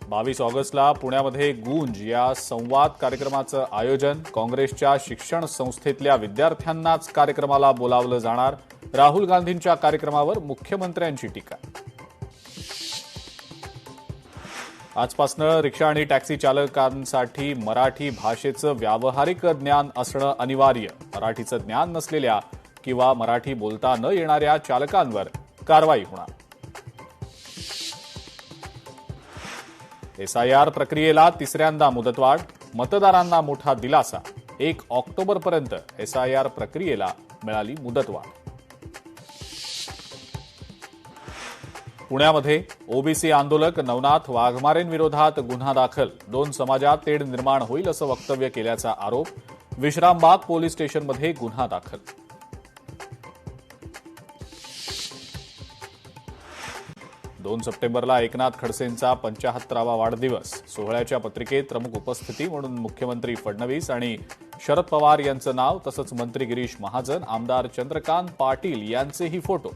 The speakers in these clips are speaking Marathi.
22 ऑगस्टला पुण्यामध्ये गूंज या संवाद कार्यक्रमाचं आयोजन. काँग्रेसच्या शिक्षण संस्थेतल्या विद्यार्थ्यांनाच कार्यक्रमाला बोलावलं जाणार. राहुल गांधींच्या कार्यक्रमावर मुख्यमंत्र्यांची टीका. आजपासून रिक्षा आणि टॅक्सी चालकांसाठी मराठी भाषेचं व्यावहारिक ज्ञान असणं अनिवार्य. मराठीचं ज्ञान नसलेल्या किंवा मराठी बोलता न येणाऱ्या चालकांवर कारवाई होणार. एसआयआर प्रक्रियेला तिसऱ्यांदा मुदतवाढ. मतदारांना मोठा दिलासा. 1 ऑक्टोबरपर्यंत एसआयआर प्रक्रियेला मिळाली मुदतवाढ. पुण्यामध्ये ओबीसी आंदोलक नवनाथ वाघमारेंविरोधात गुन्हा दाखल. 2 समाजात तेढ निर्माण होईल असं वक्तव्य केल्याचा आरोप. विश्रामबाग पोलीस स्टेशनमध्ये गुन्हा दाखल. दोन सप्टेंबरला एकनाथ खडसेंचा 75वा वाढदिवस. सोहळ्याच्या पत्रिकेत प्रमुख उपस्थिती म्हणून मुख्यमंत्री फडणवीस आणि शरद पवार यांचं नाव, तसंच मंत्री गिरीश महाजन, आमदार चंद्रकांत पाटील यांचेही फोटो.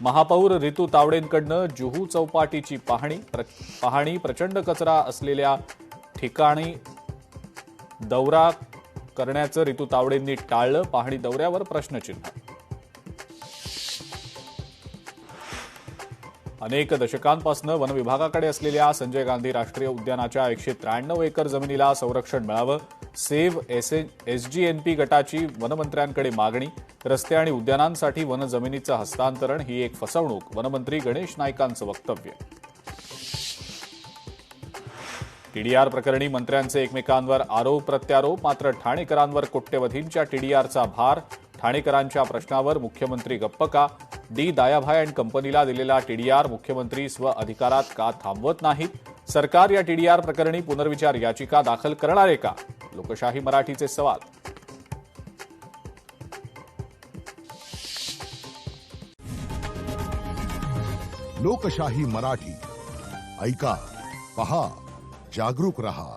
महापौर रितू तावडेंकडनं जुहू चौपाटीची पाहणी. प्रचंड कचरा असलेल्या ठिकाणी दौरा करण्याचं रितू तावडेंनी टाळलं. पाहणी दौऱ्यावर प्रश्नचिन्ह. अनेक दशकांपासून वनविभागाकडे असलेल्या संजय गांधी राष्ट्रीय उद्यानाच्या 193 एकर जमिनीला संरक्षण मिळावं. सेव्ह एसजीएनपी गटाची वनमंत्र्यांकडे मागणी. रस्ते आणि उद्यानांसाठी वनजमिनीचं हस्तांतरण ही एक फसवणूक. वनमंत्री गणेश नाईकांचं वक्तव्य. टीडीआर प्रकरणी मंत्र्यांचे एकमेकांवर आरोप प्रत्यारोप. मात्र ठाणेकरांवर कोट्यवधींच्या टीडीआरचा भार. ठाणेकरांच्या प्रश्नावर मुख्यमंत्री गप्प का? डी दायाभाय अँड कंपनीला दिलेला टीडीआर मुख्यमंत्री स्व अधिकारात का थांबवत नाहीत? सरकार या टीडीआर प्रकरणी पुनर्विचार याचिका दाखल करणार आहे का? लोकशाही मराठीचे सवाल. लोकशाही मराठी ऐका, पहा, जागरूक रहा.